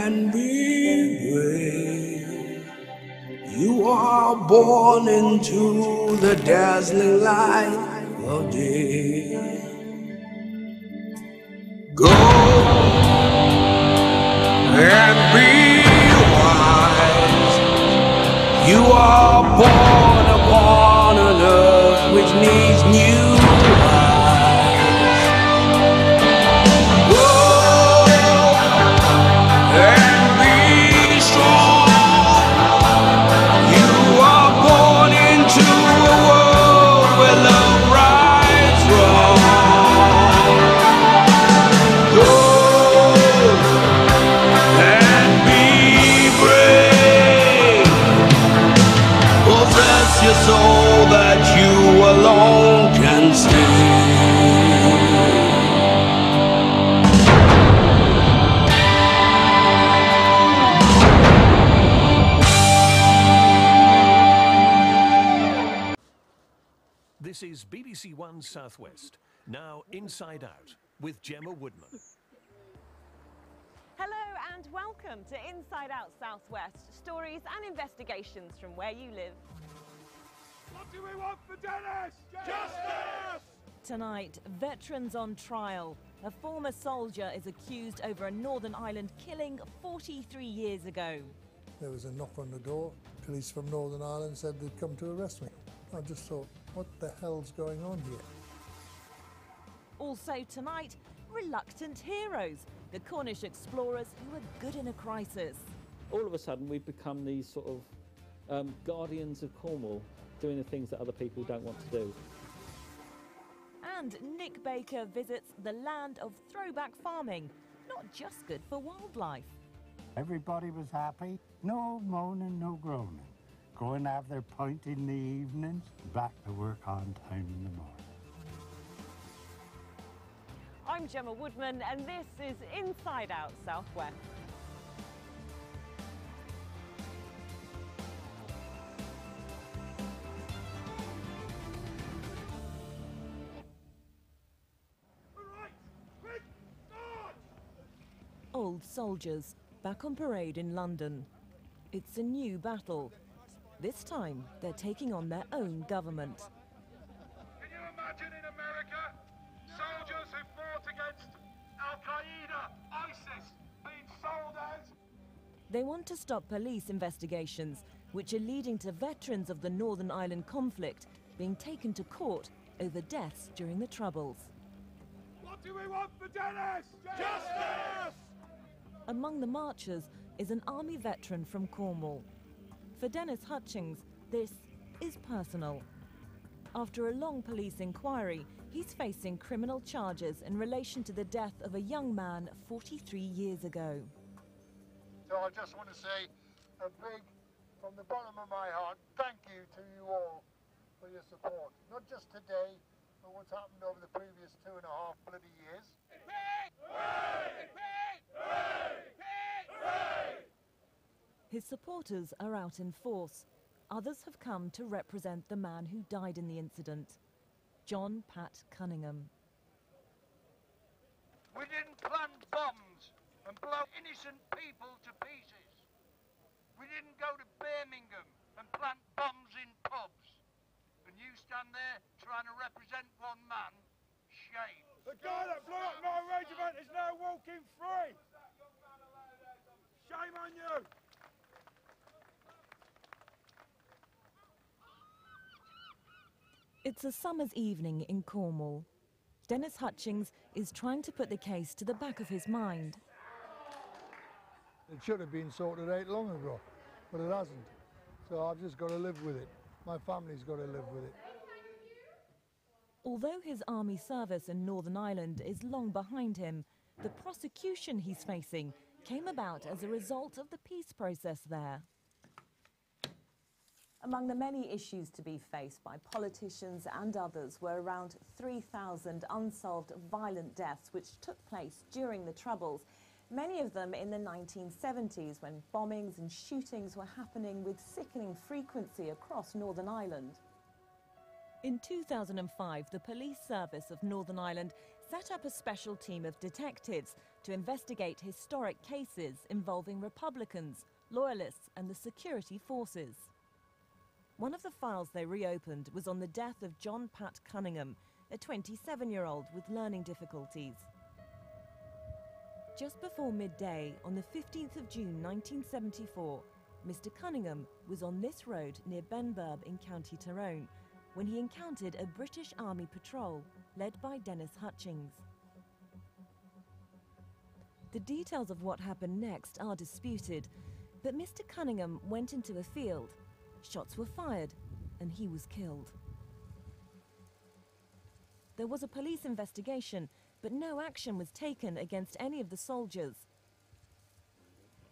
and be brave. You are born into the dazzling light of day. Go and be wise. You are born upon an earth which needs new eyes. Go and be strong. You are born into a world where love rights wrong. Go and be brave. Possess your soul that you alone can see. This is BBC One Southwest, now Inside Out, with Gemma Woodman. Hello and welcome to Inside Out Southwest, stories and investigations from where you live. What do we want for Dennis? Justice! Tonight, veterans on trial. A former soldier is accused over a Northern Ireland killing 43 years ago. There was a knock on the door. Police from Northern Ireland said they'd come to arrest me. I just thought, what the hell's going on here? Also tonight, reluctant heroes, the Cornish explorers who are good in a crisis. All of a sudden we've become these sort of guardians of Cornwall, doing the things that other people don't want to do. And Nick Baker visits the land of throwback farming, not just good for wildlife. Everybody was happy, no moaning, no groaning. Go and have their pint in the evenings, back to work on time in the morning. I'm Gemma Woodman and this is Inside Out Southwest. Old soldiers back on parade in London. It's a new battle. This time, they're taking on their own government. Can you imagine in America, soldiers who fought against Al-Qaeda, ISIS, being sold as? They want to stop police investigations, which are leading to veterans of the Northern Ireland conflict being taken to court over deaths during the Troubles. What do we want for Dennis? Justice! Among the marchers is an army veteran from Cornwall. For Dennis Hutchings, this is personal. After a long police inquiry, he's facing criminal charges in relation to the death of a young man 43 years ago. So I just want to say a big, from the bottom of my heart, thank you to you all for your support. Not just today, but what's happened over the previous 2.5 bloody years. His supporters are out in force. Others have come to represent the man who died in the incident, John Pat Cunningham. We didn't plant bombs and blow innocent people to pieces. We didn't go to Birmingham and plant bombs in pubs. And you stand there trying to represent one man? Shame. The guy that blew up my regiment is now walking free. Shame on you. It's a summer's evening in Cornwall. Dennis Hutchings is trying to put the case to the back of his mind. It should have been sorted out long ago, but it hasn't. So I've just got to live with it. My family's got to live with it. Although his army service in Northern Ireland is long behind him, the prosecution he's facing came about as a result of the peace process there. Among the many issues to be faced by politicians and others were around 3,000 unsolved violent deaths which took place during the Troubles, many of them in the 1970s when bombings and shootings were happening with sickening frequency across Northern Ireland. In 2005, the police service of Northern Ireland set up a special team of detectives to investigate historic cases involving Republicans, Loyalists and the security forces. One of the files they reopened was on the death of John Pat Cunningham, a 27-year-old with learning difficulties. Just before midday, on the 15th of June 1974, Mr. Cunningham was on this road near Benburb in County Tyrone when he encountered a British Army patrol led by Dennis Hutchings. The details of what happened next are disputed, but Mr. Cunningham went into a field, shots were fired, and he was killed. There was a police investigation, but no action was taken against any of the soldiers.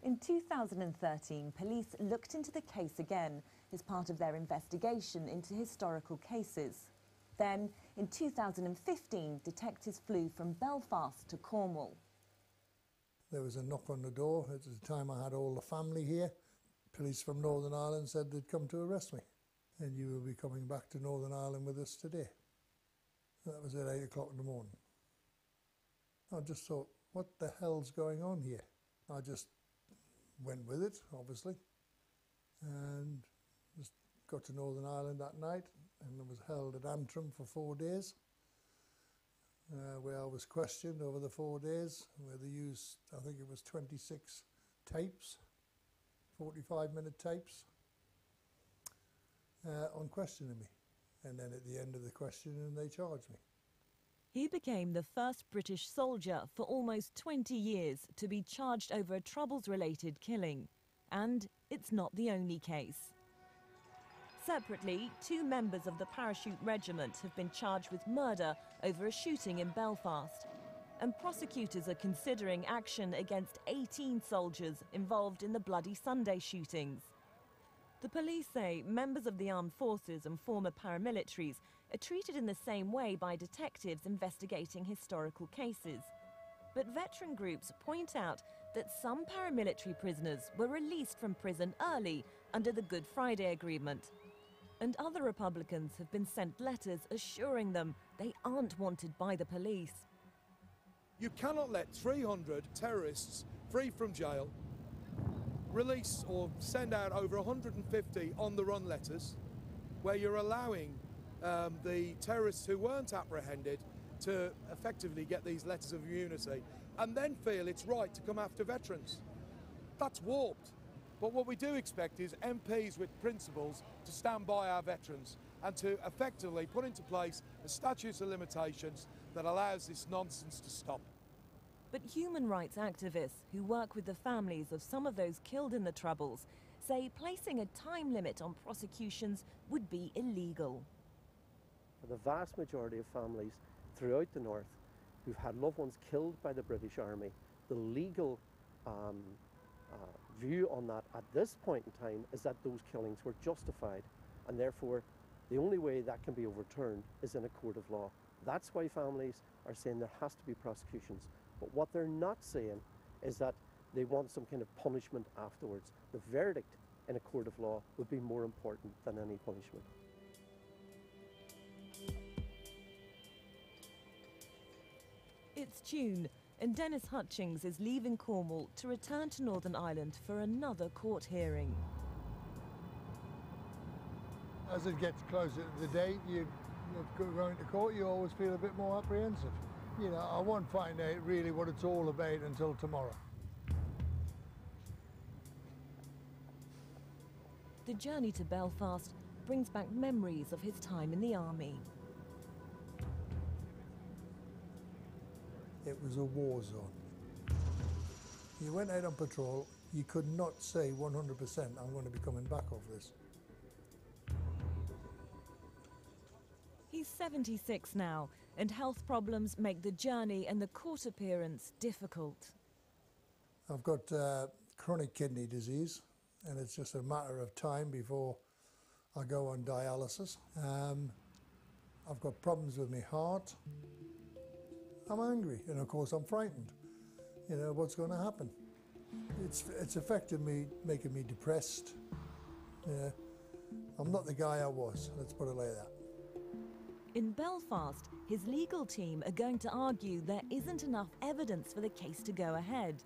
In 2013, police looked into the case again as part of their investigation into historical cases. Then, in 2015, detectives flew from Belfast to Cornwall. There was a knock on the door. At the time I had all the family here. Police from Northern Ireland said they'd come to arrest me. And you will be coming back to Northern Ireland with us today. That was at 8 o'clock in the morning. I just thought, what the hell's going on here? I just went with it, obviously, and just got to Northern Ireland that night, and I was held at Antrim for 4 days, where I was questioned over the 4 days, where they used, I think it was 26 tapes, 45-minute tapes, on questioning me. And then at the end of the questioning, they charged me. He became the first British soldier for almost 20 years to be charged over a Troubles-related killing. And it's not the only case. Separately, 2 members of the Parachute Regiment have been charged with murder over a shooting in Belfast. And prosecutors are considering action against 18 soldiers involved in the Bloody Sunday shootings. The police say members of the armed forces and former paramilitaries are treated in the same way by detectives investigating historical cases. But veteran groups point out that some paramilitary prisoners were released from prison early under the Good Friday Agreement. And other Republicans have been sent letters assuring them they aren't wanted by the police. You cannot let 300 terrorists free from jail release or send out over 150 on-the-run letters where you're allowing the terrorists who weren't apprehended to effectively get these letters of immunity and then feel it's right to come after veterans. That's warped. But what we do expect is MPs with principles to stand by our veterans and to effectively put into place a statute of limitations that allows this nonsense to stop. But human rights activists who work with the families of some of those killed in the Troubles say placing a time limit on prosecutions would be illegal. For the vast majority of families throughout the North who've had loved ones killed by the British Army, the legal view on that at this point in time is that those killings were justified, and therefore the only way that can be overturned is in a court of law. That's why families are saying there has to be prosecutions. But what they're not saying is that they want some kind of punishment afterwards. The verdict in a court of law would be more important than any punishment. It's June, and Dennis Hutchings is leaving Cornwall to return to Northern Ireland for another court hearing. As it gets closer to the date, you go going to court, you always feel a bit more apprehensive. You know, I won't find out really what it's all about until tomorrow. The journey to Belfast brings back memories of his time in the army. It was a war zone. You went out on patrol, you could not say 100% I'm going to be coming back off this. He's 76 now, and health problems make the journey and the court appearance difficult. I've got chronic kidney disease, and it's just a matter of time before I go on dialysis. I've got problems with my heart. I'm angry, and of course I'm frightened. You know, what's going to happen? It's affected me, making me depressed. I'm not the guy I was, let's put it like that. In Belfast, his legal team are going to argue there isn't enough evidence for the case to go ahead.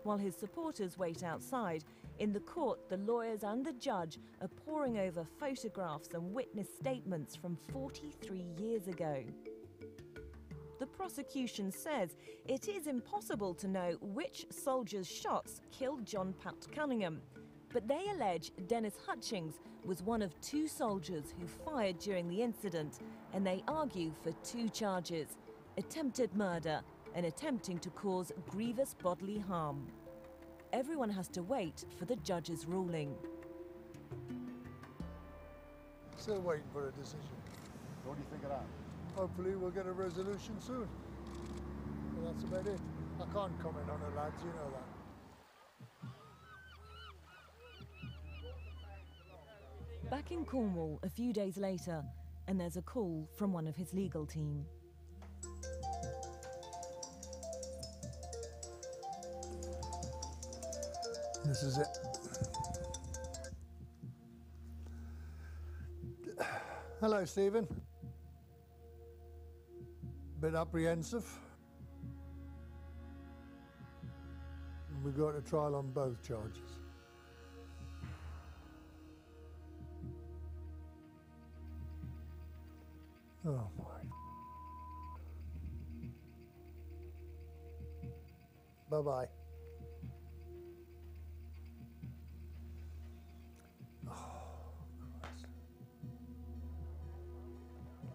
While his supporters wait outside, in the court the lawyers and the judge are poring over photographs and witness statements from 43 years ago. The prosecution says it is impossible to know which soldier's shots killed John Pat Cunningham, but they allege Dennis Hutchings was one of 2 soldiers who fired during the incident, and they argue for 2 charges: attempted murder and attempting to cause grievous bodily harm. Everyone has to wait for the judge's ruling. Still waiting for a decision. What do you think of that? Hopefully we'll get a resolution soon. And that's about it. I can't comment on it, lads, you know that. Back in Cornwall a few days later, and there's a call from one of his legal team. This is it. Hello, Stephen. Bit apprehensive. We got a trial on both charges. Oh my. Bye-bye.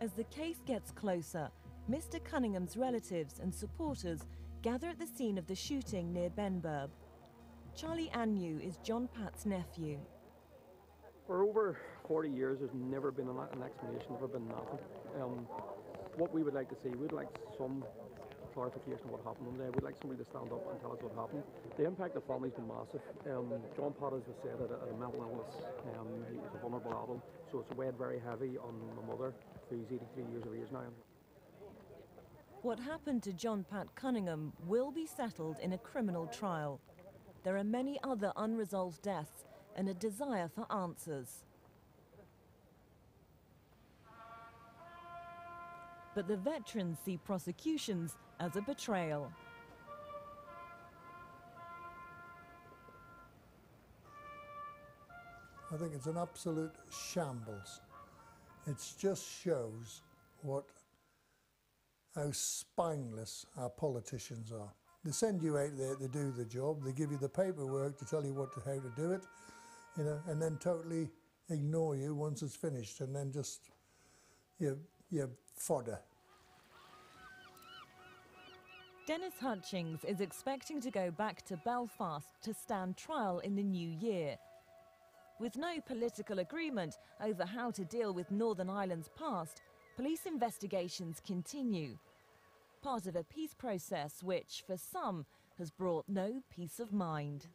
As the case gets closer, Mr. Cunningham's relatives and supporters gather at the scene of the shooting near Benburb. Charlie Agnew is John Pat's nephew. For over 40 years, there's never been an explanation, never been nothing. What we would like to see, we'd like some clarification of what happened on the day. We'd like somebody to stand up and tell us what happened. The impact of the family's been massive. John Pat, as was said, had a mental illness. He was a vulnerable adult, so it's weighed very heavy on my mother, who's 83 years of age now. What happened to John Pat Cunningham will be settled in a criminal trial. There are many other unresolved deaths and a desire for answers. But the veterans see prosecutions as a betrayal. I think it's an absolute shambles. It just shows how spineless our politicians are. They send you out there to do the job, they give you the paperwork to tell you how to do it, you know, and then totally ignore you once it's finished, and then just you fodder. Dennis Hutchings is expecting to go back to Belfast to stand trial in the new year. With no political agreement over how to deal with Northern Ireland's past, police investigations continue. Part of a peace process which, for some, has brought no peace of mind.